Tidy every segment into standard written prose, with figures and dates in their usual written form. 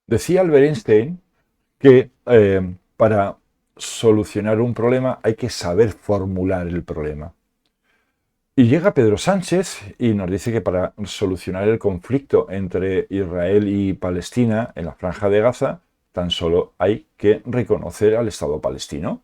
Decía Albert Einstein que para solucionar un problema hay que saber formular el problema. Y llega Pedro Sánchez y nos dice que para solucionar el conflicto entre Israel y Palestina en la Franja de Gaza, tan solo hay que reconocer al Estado palestino.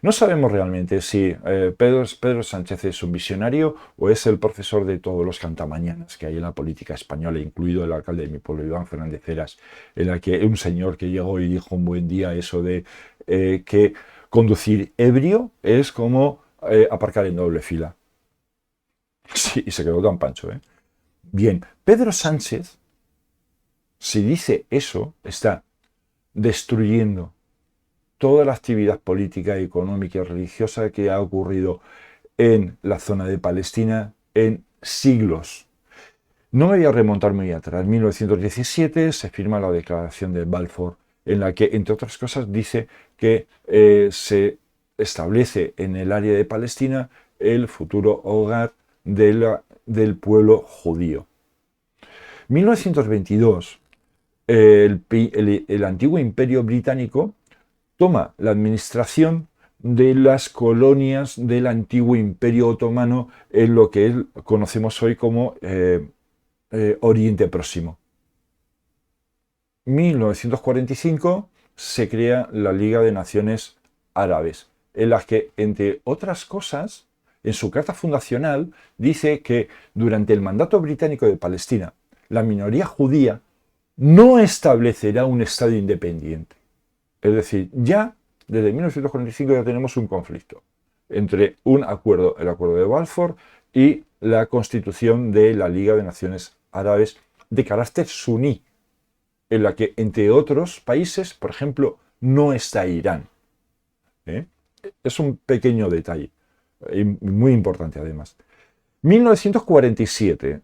No sabemos realmente si Pedro Sánchez es un visionario o es el profesor de todos los cantamañanas que hay en la política española, incluido el alcalde de mi pueblo, Iván Fernández Heras, en la que un señor que llegó y dijo un buen día eso de que conducir ebrio es como aparcar en doble fila. Sí, y se quedó tan pancho, ¿eh? Bien, Pedro Sánchez, si dice eso, está destruyendo toda la actividad política, económica y religiosa que ha ocurrido en la zona de Palestina en siglos. No me voy a remontar muy atrás. En 1917 se firma la Declaración de Balfour, en la que, entre otras cosas, dice que se establece en el área de Palestina el futuro hogar del pueblo judío. 1922, el antiguo imperio británico toma la administración de las colonias del antiguo imperio otomano en lo que conocemos hoy como Oriente Próximo. 1945 se crea la Liga de Naciones Árabes, en las que, entre otras cosas, en su carta fundacional dice que durante el mandato británico de Palestina, la minoría judía no establecerá un Estado independiente. Es decir, ya desde 1945 ya tenemos un conflicto entre un acuerdo, el acuerdo de Balfour, y la constitución de la Liga de Naciones Árabes de carácter suní, en la que, entre otros países, por ejemplo, no está Irán. ¿Eh? Es un pequeño detalle, y muy importante además. 1947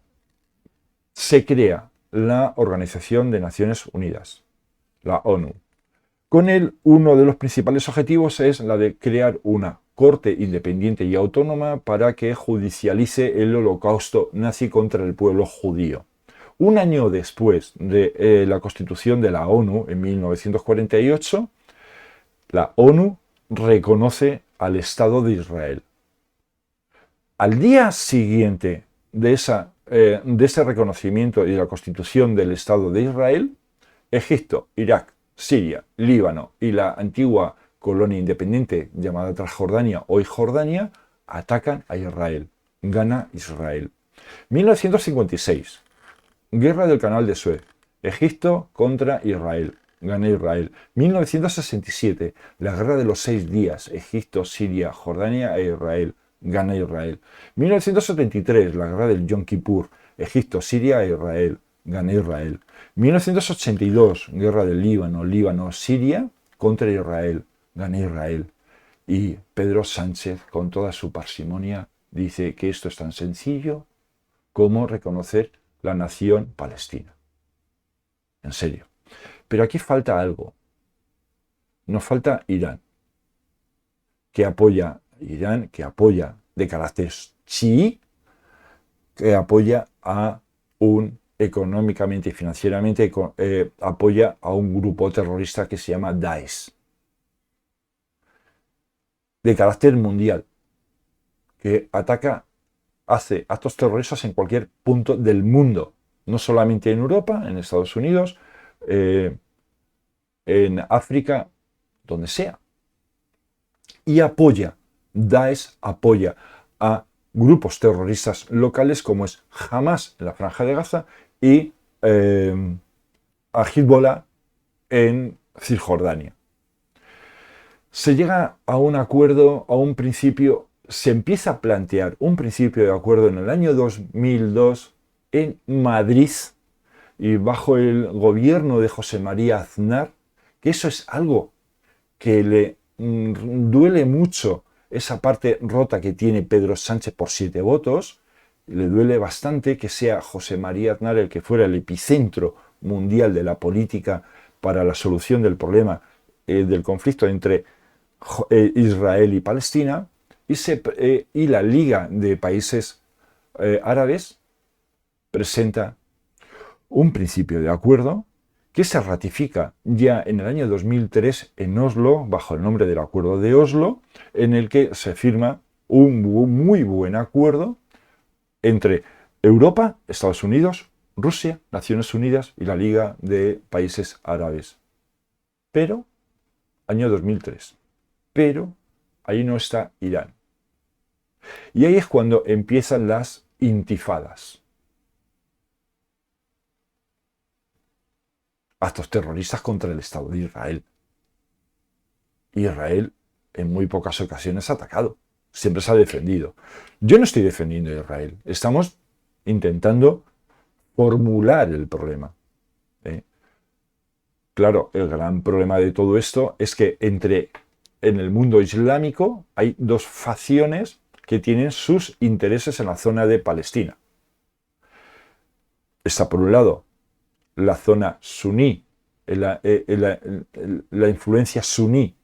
se crea la Organización de Naciones Unidas, la ONU. Con él, uno de los principales objetivos es la de crear una corte independiente y autónoma para que judicialice el holocausto nazi contra el pueblo judío. Un año después de la constitución de la ONU, en 1948, la ONU reconoce al Estado de Israel. Al día siguiente de ese reconocimiento y de la constitución del Estado de Israel, Egipto, Irak, Siria, Líbano y la antigua colonia independiente llamada Transjordania, hoy Jordania, atacan a Israel. Gana Israel. 1956. Guerra del Canal de Suez. Egipto contra Israel. Gana Israel. 1967. La Guerra de los 6 días. Egipto, Siria, Jordania e Israel. Gana Israel. 1973. La Guerra del Yom Kippur. Egipto, Siria e Israel. Gana Israel. 1982, guerra del Líbano, Siria contra Israel, gana Israel. Y Pedro Sánchez, con toda su parsimonia, dice que esto es tan sencillo como reconocer la nación palestina. En serio. Pero aquí falta algo. Nos falta Irán, que apoya de carácter chií, que apoya a un económicamente y financieramente apoya a un grupo terrorista que se llama Daesh, de carácter mundial, que hace actos terroristas en cualquier punto del mundo, no solamente en Europa, en Estados Unidos, en África, donde sea. Y Daesh apoya a grupos terroristas locales como es Hamas en la Franja de Gaza y a Hezbollah en Cisjordania. Se llega a un acuerdo, se empieza a plantear un principio de acuerdo en el año 2002 en Madrid y bajo el gobierno de José María Aznar, que eso es algo que le duele mucho, esa parte rota que tiene Pedro Sánchez por 7 votos, le duele bastante que sea José María Aznar el que fuera el epicentro mundial de la política para la solución del problema del conflicto entre Israel y Palestina, y la Liga de Países Árabes presenta un principio de acuerdo que se ratifica ya en el año 2003 en Oslo, bajo el nombre del Acuerdo de Oslo, en el que se firma un muy buen acuerdo entre Europa, Estados Unidos, Rusia, Naciones Unidas y la Liga de Países Árabes. Pero, año 2003, pero ahí no está Irán. Y ahí es cuando empiezan las intifadas. Actos terroristas contra el Estado de Israel. Israel en muy pocas ocasiones ha atacado, siempre se ha defendido. Yo no estoy defendiendo a Israel, estamos intentando formular el problema. Claro, el gran problema de todo esto es que en el mundo islámico hay dos facciones que tienen sus intereses en la zona de Palestina. Está por un lado la zona suní, la influencia suní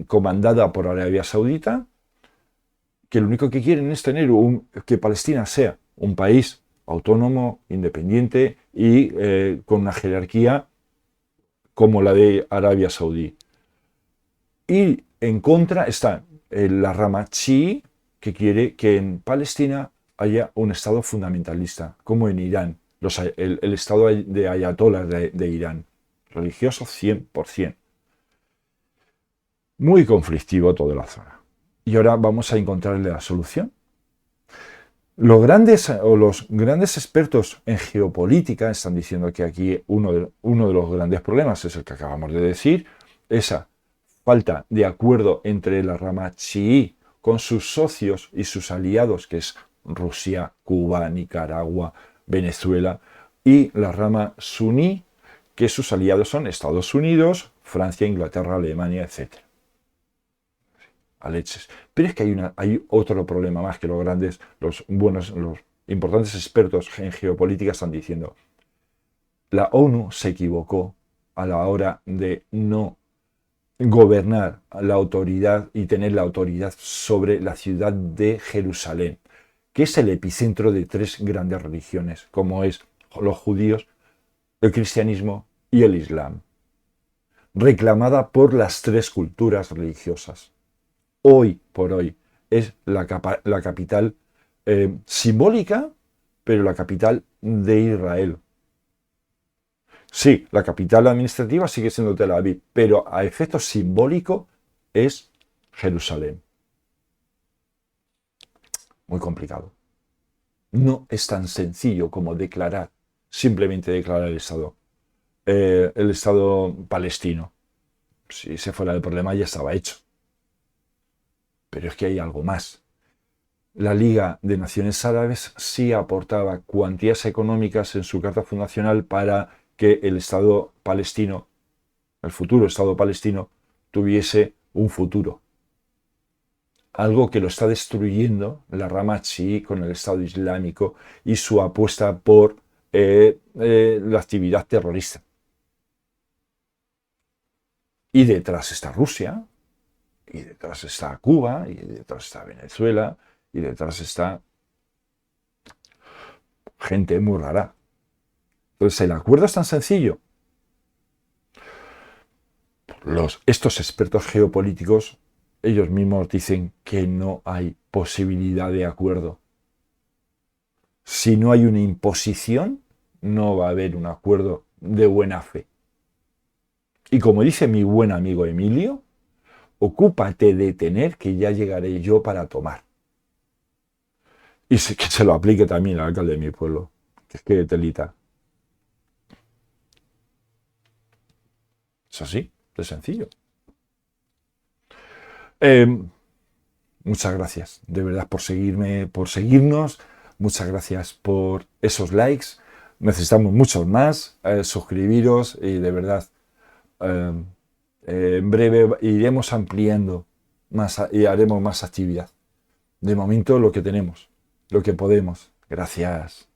comandada por Arabia Saudita, que lo único que quieren es tener que Palestina sea un país autónomo, independiente y con una jerarquía como la de Arabia Saudí. Y en contra está la rama chií, que quiere que en Palestina haya un estado fundamentalista, como en Irán, el estado de ayatolás de Irán, religioso 100%. Muy conflictivo toda la zona. Y ahora vamos a encontrarle la solución. Los grandes expertos en geopolítica están diciendo que aquí uno de los grandes problemas es el que acabamos de decir, esa falta de acuerdo entre la rama chií con sus socios y sus aliados, que es Rusia, Cuba, Nicaragua, Venezuela, y la rama suní, que sus aliados son Estados Unidos, Francia, Inglaterra, Alemania, etc. A leches. Pero es que hay otro problema más que los importantes expertos en geopolítica están diciendo. La ONU se equivocó a la hora de no gobernar la autoridad y tener la autoridad sobre la ciudad de Jerusalén, que es el epicentro de tres grandes religiones, como es los judíos, el cristianismo y el islam, reclamada por las tres culturas religiosas. Hoy por hoy es la capital simbólica, pero la capital de Israel. Sí, la capital administrativa sigue siendo Tel Aviv, pero a efecto simbólico es Jerusalén. Muy complicado. No es tan sencillo como simplemente declarar el Estado palestino. Si ese fuera el problema ya estaba hecho. Pero es que hay algo más. La Liga de Naciones Árabes sí aportaba cuantías económicas en su carta fundacional para que el Estado palestino, el futuro Estado palestino, tuviese un futuro. Algo que lo está destruyendo la rama chií con el Estado Islámico y su apuesta por la actividad terrorista. Y detrás está Rusia, y detrás está Cuba, y detrás está Venezuela, y detrás está gente muy rara. Entonces, el acuerdo es tan sencillo. Estos expertos geopolíticos, ellos mismos dicen que no hay posibilidad de acuerdo. Si no hay una imposición, no va a haber un acuerdo de buena fe. Y como dice mi buen amigo Emilio, ocúpate de tener, que ya llegaré yo para tomar. Y que se lo aplique también al alcalde de mi pueblo, que es que telita. Es así, de sencillo. Muchas gracias, de verdad, por seguirnos. Muchas gracias por esos likes. Necesitamos muchos más. Suscribiros y de verdad, en breve iremos ampliando más y haremos más actividad. De momento lo que tenemos, lo que podemos. Gracias.